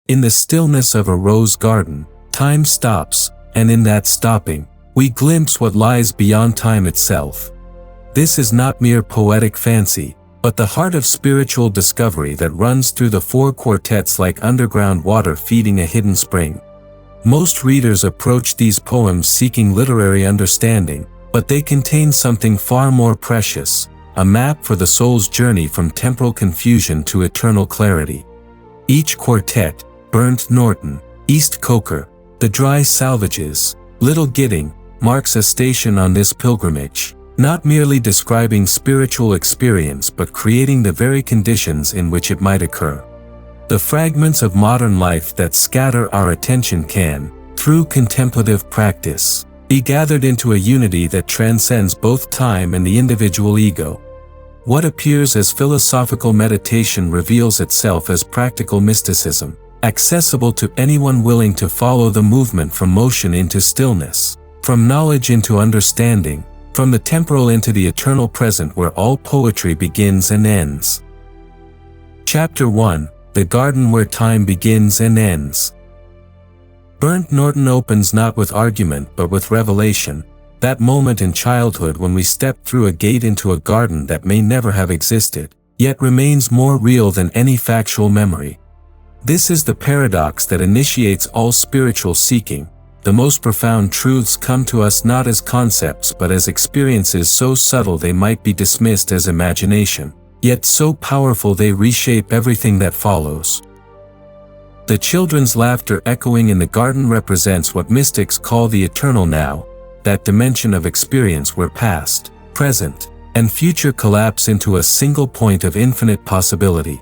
In the stillness of a rose garden, time stops, and in that stopping, we glimpse what lies beyond time itself. This is not mere poetic fancy, but the heart of spiritual discovery that runs through the four quartets like underground water feeding a hidden spring. Most readers approach these poems seeking literary understanding, but they contain something far more precious, a map for the soul's journey from temporal confusion to eternal clarity. Each quartet, Burnt Norton, East Coker, the Dry Salvages, Little Gidding, marks a station on this pilgrimage, not merely describing spiritual experience but creating the very conditions in which it might occur. The fragments of modern life that scatter our attention can, through contemplative practice, be gathered into a unity that transcends both time and the individual ego. What appears as philosophical meditation reveals itself as practical mysticism, accessible to anyone willing to follow the movement from motion into stillness, from knowledge into understanding, from the temporal into the eternal present where all poetry begins and ends. Chapter 1: The Garden Where Time Begins and Ends. Burnt Norton opens not with argument but with revelation, that moment in childhood when we step through a gate into a garden that may never have existed, yet remains more real than any factual memory. This is the paradox that initiates all spiritual seeking. The most profound truths come to us not as concepts but as experiences so subtle they might be dismissed as imagination, yet so powerful they reshape everything that follows. The children's laughter echoing in the garden represents what mystics call the eternal now, that dimension of experience where past, present, and future collapse into a single point of infinite possibility.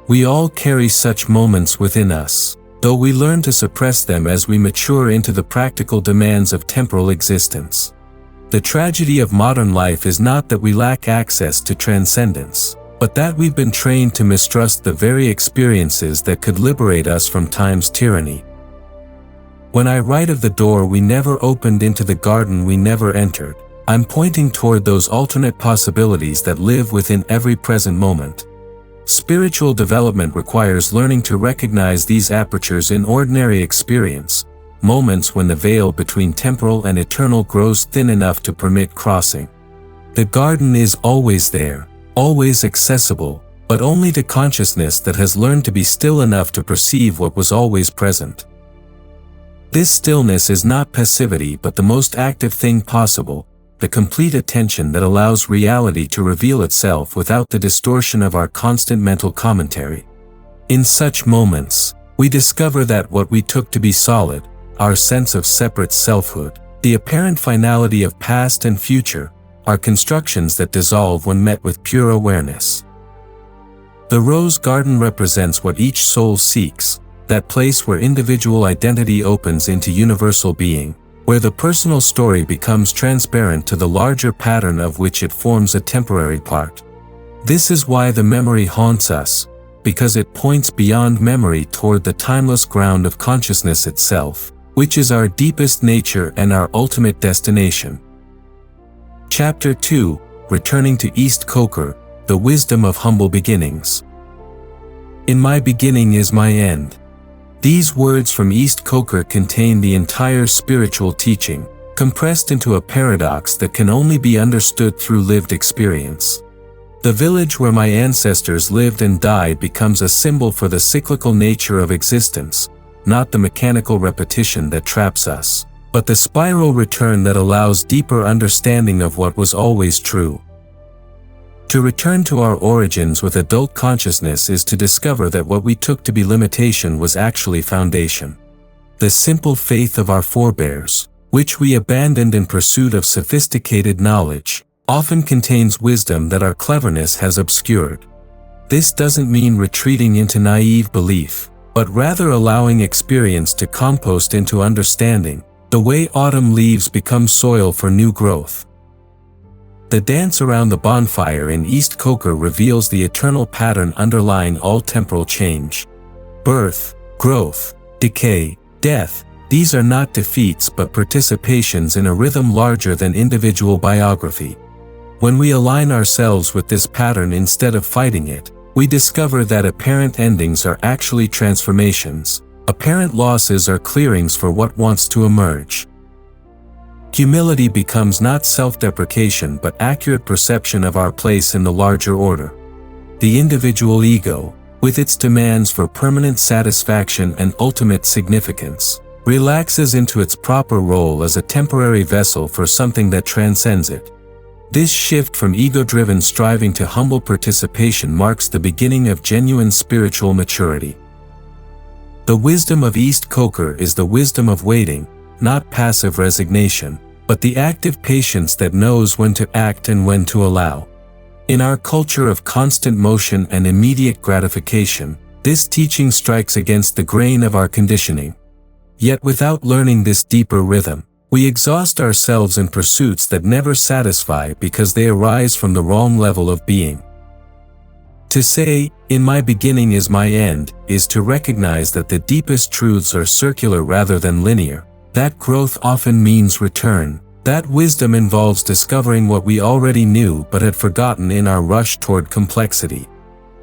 We all carry such moments within us, though we learn to suppress them as we mature into the practical demands of temporal existence. The tragedy of modern life is not that we lack access to transcendence, but that we've been trained to mistrust the very experiences that could liberate us from time's tyranny. When I write of the door we never opened into the garden we never entered, I'm pointing toward those alternate possibilities that live within every present moment. Spiritual development requires learning to recognize these apertures in ordinary experience, moments when the veil between temporal and eternal grows thin enough to permit crossing. The garden is always there, always accessible, but only to consciousness that has learned to be still enough to perceive what was always present. This stillness is not passivity but the most active thing possible, the complete attention that allows reality to reveal itself without the distortion of our constant mental commentary. In such moments, we discover that what we took to be solid, our sense of separate selfhood, the apparent finality of past and future, are constructions that dissolve when met with pure awareness. The rose garden represents what each soul seeks, that place where individual identity opens into universal being, where the personal story becomes transparent to the larger pattern of which it forms a temporary part. This is why the memory haunts us, because it points beyond memory toward the timeless ground of consciousness itself, which is our deepest nature and our ultimate destination. Chapter 2: Returning to East Coker, The Wisdom of Humble Beginnings. In my beginning is my end. These words from East Coker contain the entire spiritual teaching, compressed into a paradox that can only be understood through lived experience. The village where my ancestors lived and died becomes a symbol for the cyclical nature of existence, not the mechanical repetition that traps us, but the spiral return that allows deeper understanding of what was always true. To return to our origins with adult consciousness is to discover that what we took to be limitation was actually foundation. The simple faith of our forebears, which we abandoned in pursuit of sophisticated knowledge, often contains wisdom that our cleverness has obscured. This doesn't mean retreating into naive belief, but rather allowing experience to compost into understanding, the way autumn leaves become soil for new growth. The dance around the bonfire in East Coker reveals the eternal pattern underlying all temporal change. Birth, growth, decay, death, these are not defeats but participations in a rhythm larger than individual biography. When we align ourselves with this pattern instead of fighting it, we discover that apparent endings are actually transformations, apparent losses are clearings for what wants to emerge. Humility becomes not self-deprecation but accurate perception of our place in the larger order. The individual ego, with its demands for permanent satisfaction and ultimate significance, relaxes into its proper role as a temporary vessel for something that transcends it. This shift from ego-driven striving to humble participation marks the beginning of genuine spiritual maturity. The wisdom of East Coker is the wisdom of waiting, not passive resignation, but the active patience that knows when to act and when to allow. In our culture of constant motion and immediate gratification, this teaching strikes against the grain of our conditioning. Yet without learning this deeper rhythm, we exhaust ourselves in pursuits that never satisfy because they arise from the wrong level of being. To say, "In my beginning is my end," is to recognize that the deepest truths are circular rather than linear. That growth often means return. That wisdom involves discovering what we already knew but had forgotten in our rush toward complexity.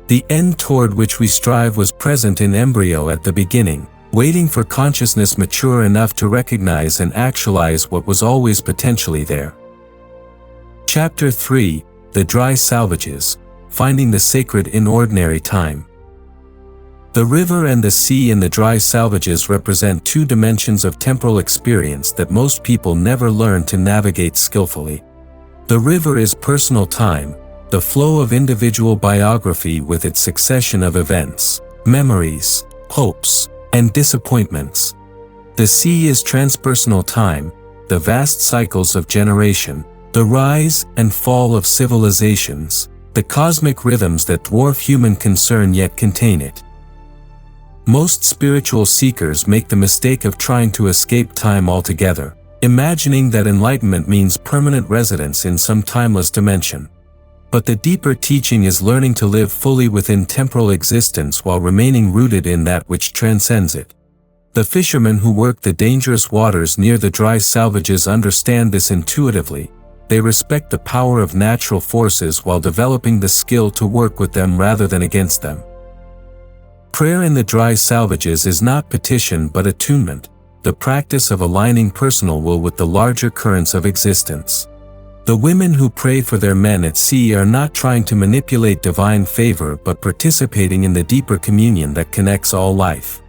The end toward which we strive was present in embryo at the beginning, waiting for consciousness mature enough to recognize and actualize what was always potentially there. Chapter 3, The Dry Salvages, Finding the Sacred in Ordinary Time. The river and the sea in the Dry Salvages represent two dimensions of temporal experience that most people never learn to navigate skillfully. The river is personal time, the flow of individual biography with its succession of events, memories, hopes, and disappointments. The sea is transpersonal time, the vast cycles of generation, the rise and fall of civilizations, the cosmic rhythms that dwarf human concern yet contain it. Most spiritual seekers make the mistake of trying to escape time altogether, imagining that enlightenment means permanent residence in some timeless dimension. But the deeper teaching is learning to live fully within temporal existence while remaining rooted in that which transcends it. The fishermen who work the dangerous waters near the Dry Salvages understand this intuitively. They respect the power of natural forces while developing the skill to work with them rather than against them. Prayer in the Dry Salvages is not petition but attunement, the practice of aligning personal will with the larger currents of existence. The women who pray for their men at sea are not trying to manipulate divine favor but participating in the deeper communion that connects all life.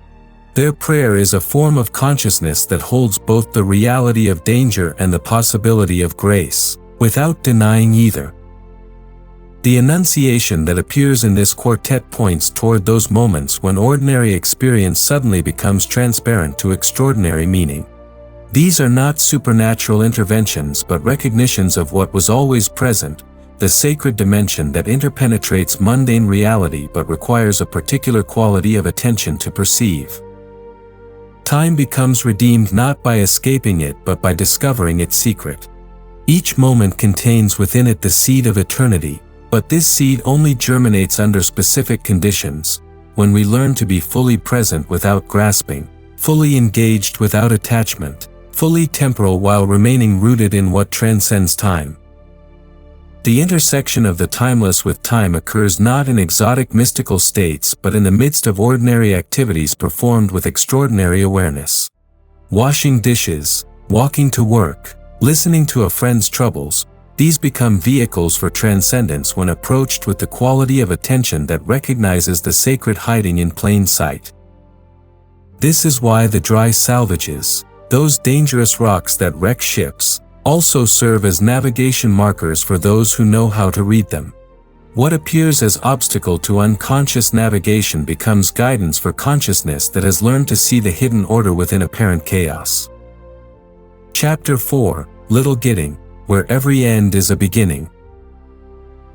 Their prayer is a form of consciousness that holds both the reality of danger and the possibility of grace, without denying either. The enunciation that appears in this quartet points toward those moments when ordinary experience suddenly becomes transparent to extraordinary meaning. These are not supernatural interventions but recognitions of what was always present, the sacred dimension that interpenetrates mundane reality but requires a particular quality of attention to perceive. Time becomes redeemed not by escaping it but by discovering its secret. Each moment contains within it the seed of eternity, but this seed only germinates under specific conditions, when we learn to be fully present without grasping, fully engaged without attachment, fully temporal while remaining rooted in what transcends time. The intersection of the timeless with time occurs not in exotic mystical states but in the midst of ordinary activities performed with extraordinary awareness. Washing dishes, walking to work, listening to a friend's troubles, these become vehicles for transcendence when approached with the quality of attention that recognizes the sacred hiding in plain sight. This is why the Dry Salvages, those dangerous rocks that wreck ships, also serve as navigation markers for those who know how to read them. What appears as obstacle to unconscious navigation becomes guidance for consciousness that has learned to see the hidden order within apparent chaos. Chapter 4, Little Gidding, Where Every End is a Beginning.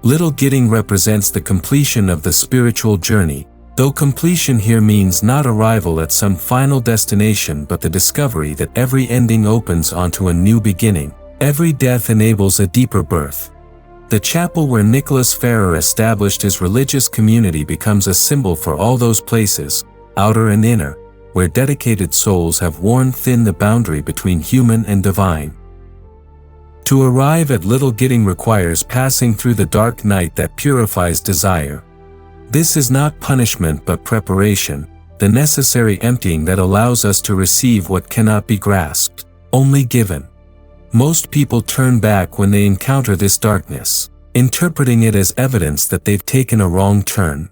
Little Gidding represents the completion of the spiritual journey, though completion here means not arrival at some final destination but the discovery that every ending opens onto a new beginning, every death enables a deeper birth. The chapel where Nicholas Ferrer established his religious community becomes a symbol for all those places, outer and inner, where dedicated souls have worn thin the boundary between human and divine. To arrive at Little Gidding requires passing through the dark night that purifies desire. This is not punishment but preparation, the necessary emptying that allows us to receive what cannot be grasped, only given. Most people turn back when they encounter this darkness, interpreting it as evidence that they've taken a wrong turn.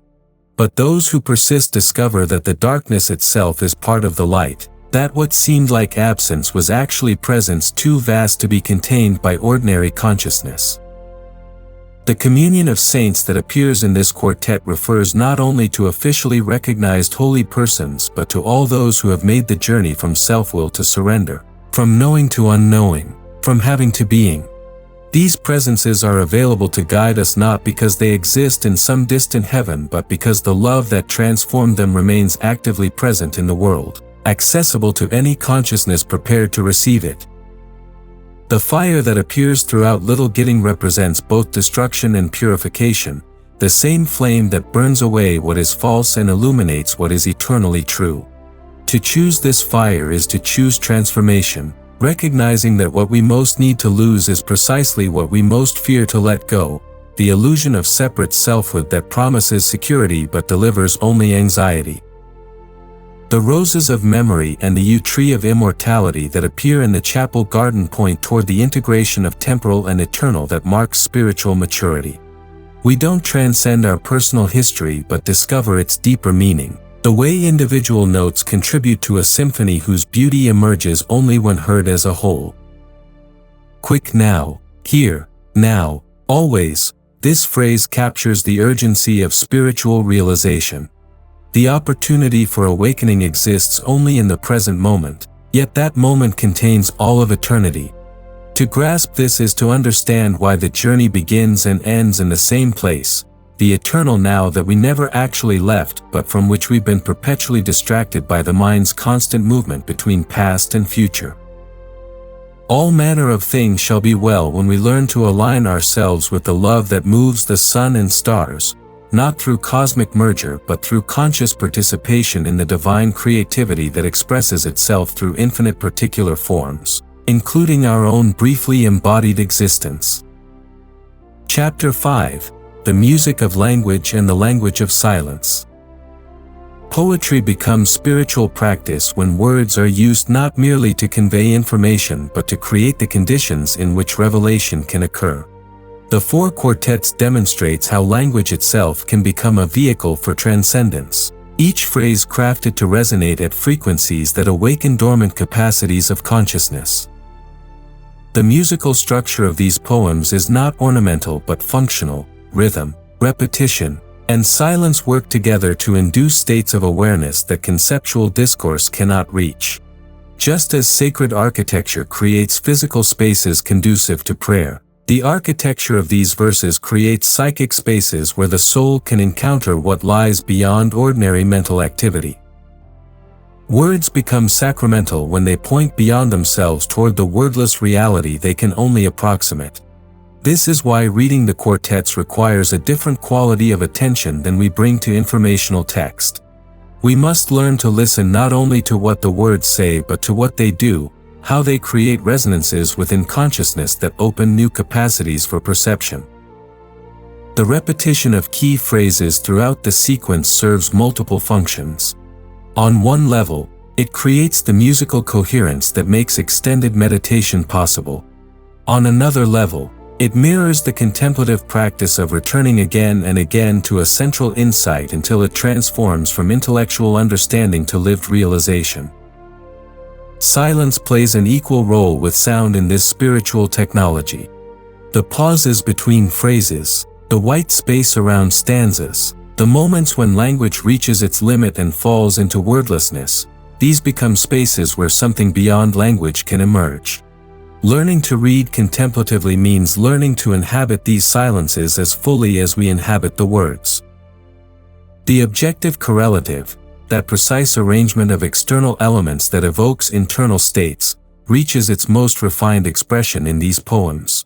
But those who persist discover that the darkness itself is part of the light, that what seemed like absence was actually presence too vast to be contained by ordinary consciousness. The communion of saints that appears in this quartet refers not only to officially recognized holy persons but to all those who have made the journey from self-will to surrender, from knowing to unknowing, from having to being. These presences are available to guide us not because they exist in some distant heaven but because the love that transformed them remains actively present in the world, accessible to any consciousness prepared to receive it. The fire that appears throughout Little Gidding represents both destruction and purification, the same flame that burns away what is false and illuminates what is eternally true. To choose this fire is to choose transformation, recognizing that what we most need to lose is precisely what we most fear to let go, the illusion of separate selfhood that promises security but delivers only anxiety. The roses of memory and the yew tree of immortality that appear in the chapel garden point toward the integration of temporal and eternal that marks spiritual maturity. We don't transcend our personal history but discover its deeper meaning, the way individual notes contribute to a symphony whose beauty emerges only when heard as a whole. Quick now, here, now, always, this phrase captures the urgency of spiritual realization. The opportunity for awakening exists only in the present moment, yet that moment contains all of eternity. To grasp this is to understand why the journey begins and ends in the same place, the eternal now that we never actually left but from which we've been perpetually distracted by the mind's constant movement between past and future. All manner of things shall be well when we learn to align ourselves with the love that moves the sun and stars, not through cosmic merger but through conscious participation in the divine creativity that expresses itself through infinite particular forms, including our own briefly embodied existence. Chapter 5: The Music of Language and the Language of Silence. Poetry becomes spiritual practice when words are used not merely to convey information but to create the conditions in which revelation can occur. The Four Quartets demonstrates how language itself can become a vehicle for transcendence, each phrase crafted to resonate at frequencies that awaken dormant capacities of consciousness. The musical structure of these poems is not ornamental but functional. Rhythm, repetition, and silence work together to induce states of awareness that conceptual discourse cannot reach. Just as sacred architecture creates physical spaces conducive to prayer, the architecture of these verses creates psychic spaces where the soul can encounter what lies beyond ordinary mental activity. Words become sacramental when they point beyond themselves toward the wordless reality they can only approximate. This is why reading the quartets requires a different quality of attention than we bring to informational text. We must learn to listen not only to what the words say but to what they do, how they create resonances within consciousness that open new capacities for perception. The repetition of key phrases throughout the sequence serves multiple functions. On one level, it creates the musical coherence that makes extended meditation possible. On another level, it mirrors the contemplative practice of returning again and again to a central insight until it transforms from intellectual understanding to lived realization. Silence plays an equal role with sound in this spiritual technology. The pauses between phrases, the white space around stanzas, the moments when language reaches its limit and falls into wordlessness, these become spaces where something beyond language can emerge. Learning to read contemplatively means learning to inhabit these silences as fully as we inhabit the words. The objective correlative, that precise arrangement of external elements that evokes internal states, reaches its most refined expression in these poems.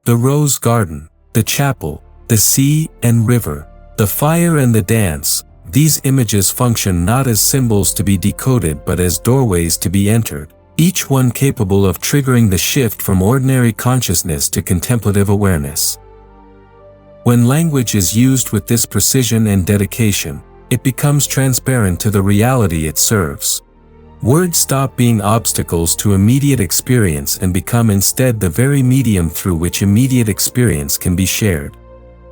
The rose garden, the chapel, the sea and river, the fire and the dance, these images function not as symbols to be decoded but as doorways to be entered, each one capable of triggering the shift from ordinary consciousness to contemplative awareness. When language is used with this precision and dedication, it becomes transparent to the reality it serves. Words stop being obstacles to immediate experience and become instead the very medium through which immediate experience can be shared.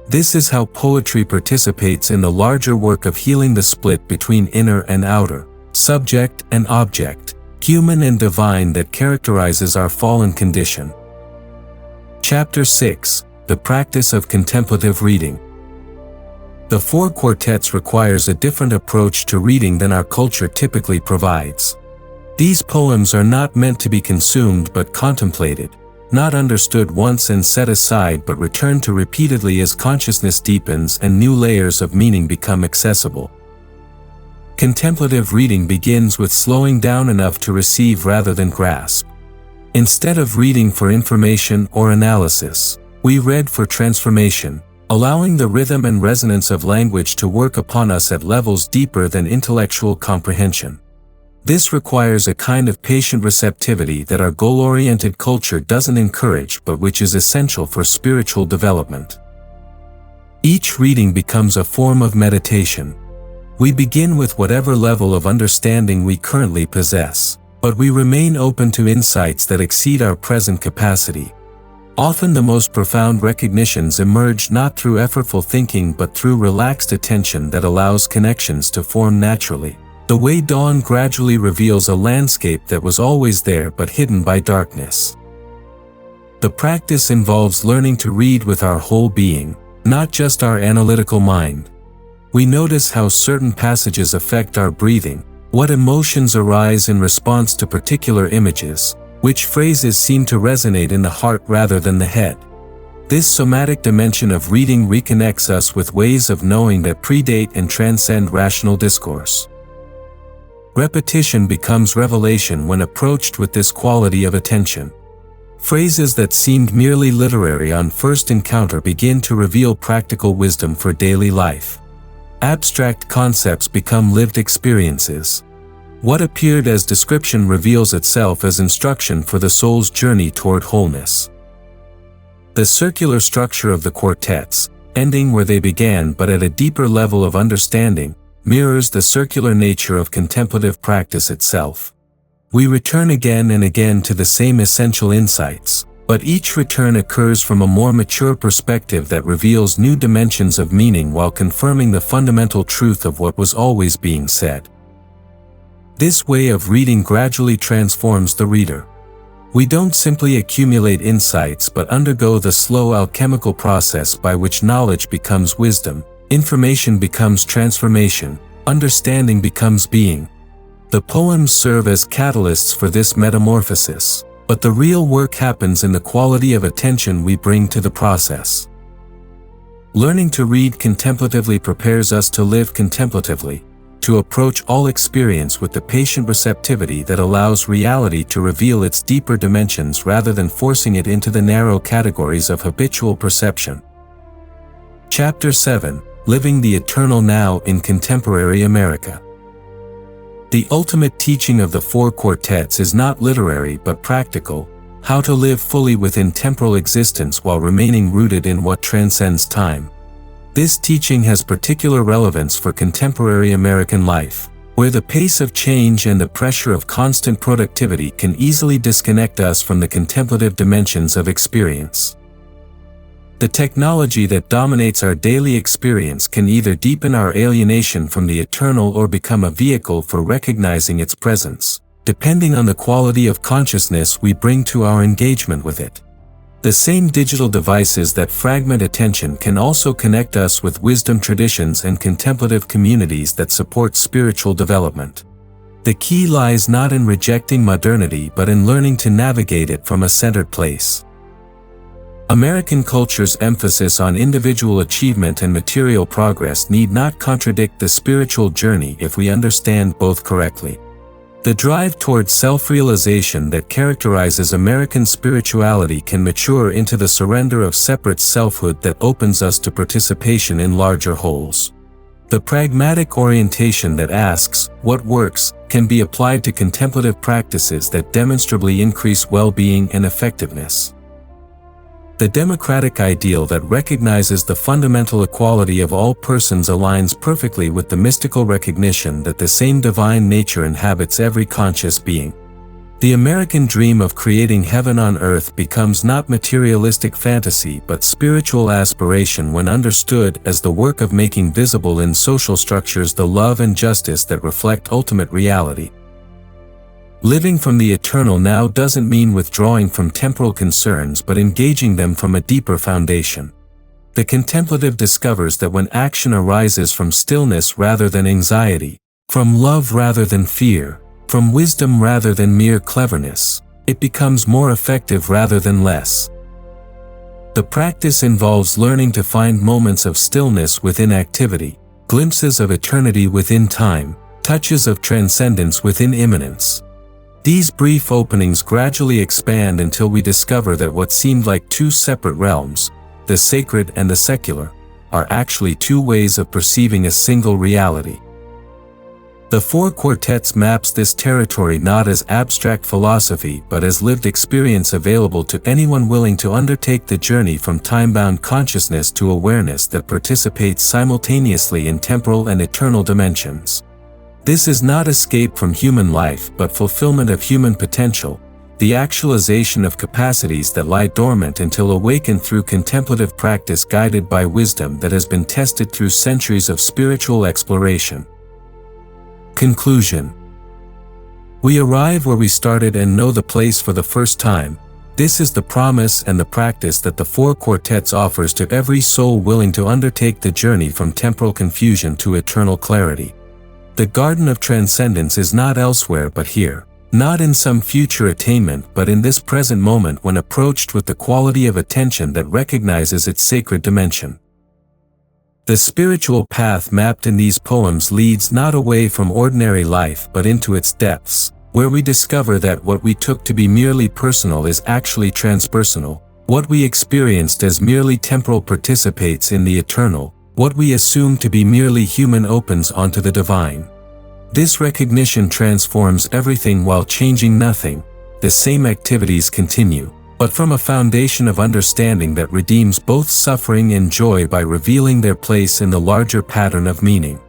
This is how poetry participates in the larger work of healing the split between inner and outer, subject and object, human and divine that characterizes our fallen condition. Chapter 6: The Practice of Contemplative Reading. The Four Quartets requires a different approach to reading than our culture typically provides. These poems are not meant to be consumed but contemplated, not understood once and set aside but returned to repeatedly as consciousness deepens and new layers of meaning become accessible. Contemplative reading begins with slowing down enough to receive rather than grasp. Instead of reading for information or analysis, we read for transformation, allowing the rhythm and resonance of language to work upon us at levels deeper than intellectual comprehension. This requires a kind of patient receptivity that our goal-oriented culture doesn't encourage but which is essential for spiritual development. Each reading becomes a form of meditation. We begin with whatever level of understanding we currently possess, but we remain open to insights that exceed our present capacity. Often the most profound recognitions emerge not through effortful thinking but through relaxed attention that allows connections to form naturally. The way dawn gradually reveals a landscape that was always there but hidden by darkness. The practice involves learning to read with our whole being, not just our analytical mind. We notice how certain passages affect our breathing, what emotions arise in response to particular images, which phrases seem to resonate in the heart rather than the head. This somatic dimension of reading reconnects us with ways of knowing that predate and transcend rational discourse. Repetition becomes revelation when approached with this quality of attention. Phrases that seemed merely literary on first encounter begin to reveal practical wisdom for daily life. Abstract concepts become lived experiences. What appeared as description reveals itself as instruction for the soul's journey toward wholeness. The circular structure of the quartets, ending where they began but at a deeper level of understanding, mirrors the circular nature of contemplative practice itself. We return again and again to the same essential insights, but each return occurs from a more mature perspective that reveals new dimensions of meaning while confirming the fundamental truth of what was always being said. This way of reading gradually transforms the reader. We don't simply accumulate insights but undergo the slow alchemical process by which knowledge becomes wisdom, information becomes transformation, understanding becomes being. The poems serve as catalysts for this metamorphosis, but the real work happens in the quality of attention we bring to the process. Learning to read contemplatively prepares us to live contemplatively, to approach all experience with the patient receptivity that allows reality to reveal its deeper dimensions rather than forcing it into the narrow categories of habitual perception. Chapter 7: Living the Eternal Now in Contemporary America. The ultimate teaching of the Four Quartets is not literary but practical, how to live fully within temporal existence while remaining rooted in what transcends time. This teaching has particular relevance for contemporary American life, where the pace of change and the pressure of constant productivity can easily disconnect us from the contemplative dimensions of experience. The technology that dominates our daily experience can either deepen our alienation from the eternal or become a vehicle for recognizing its presence, depending on the quality of consciousness we bring to our engagement with it. The same digital devices that fragment attention can also connect us with wisdom traditions and contemplative communities that support spiritual development. The key lies not in rejecting modernity but in learning to navigate it from a centered place. American culture's emphasis on individual achievement and material progress need not contradict the spiritual journey if we understand both correctly. The drive toward self-realization that characterizes American spirituality can mature into the surrender of separate selfhood that opens us to participation in larger wholes. The pragmatic orientation that asks, what works, can be applied to contemplative practices that demonstrably increase well-being and effectiveness. The democratic ideal that recognizes the fundamental equality of all persons aligns perfectly with the mystical recognition that the same divine nature inhabits every conscious being. The American dream of creating heaven on earth becomes not materialistic fantasy but spiritual aspiration when understood as the work of making visible in social structures the love and justice that reflect ultimate reality. Living from the eternal now doesn't mean withdrawing from temporal concerns but engaging them from a deeper foundation. The contemplative discovers that when action arises from stillness rather than anxiety, from love rather than fear, from wisdom rather than mere cleverness, it becomes more effective rather than less. The practice involves learning to find moments of stillness within activity, glimpses of eternity within time, touches of transcendence within immanence. These brief openings gradually expand until we discover that what seemed like two separate realms, the sacred and the secular, are actually two ways of perceiving a single reality. The Four Quartets maps this territory not as abstract philosophy but as lived experience available to anyone willing to undertake the journey from time-bound consciousness to awareness that participates simultaneously in temporal and eternal dimensions. This is not escape from human life but fulfillment of human potential, the actualization of capacities that lie dormant until awakened through contemplative practice guided by wisdom that has been tested through centuries of spiritual exploration. Conclusion. We arrive where we started and know the place for the first time. This is the promise and the practice that the Four Quartets offers to every soul willing to undertake the journey from temporal confusion to eternal clarity. The garden of transcendence is not elsewhere but here, not in some future attainment but in this present moment when approached with the quality of attention that recognizes its sacred dimension. The spiritual path mapped in these poems leads not away from ordinary life but into its depths, where we discover that what we took to be merely personal is actually transpersonal, what we experienced as merely temporal participates in the eternal, what we assume to be merely human opens onto the divine. This recognition transforms everything while changing nothing. The same activities continue, but from a foundation of understanding that redeems both suffering and joy by revealing their place in the larger pattern of meaning.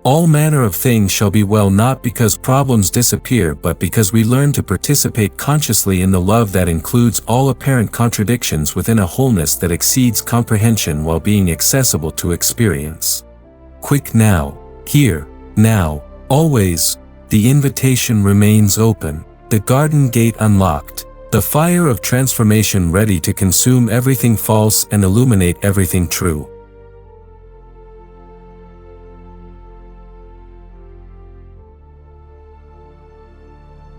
All manner of things shall be well not because problems disappear but because we learn to participate consciously in the love that includes all apparent contradictions within a wholeness that exceeds comprehension while being accessible to experience. Quick now, here, now, always, the invitation remains open, the garden gate unlocked. The fire of transformation ready to consume everything false and illuminate everything true.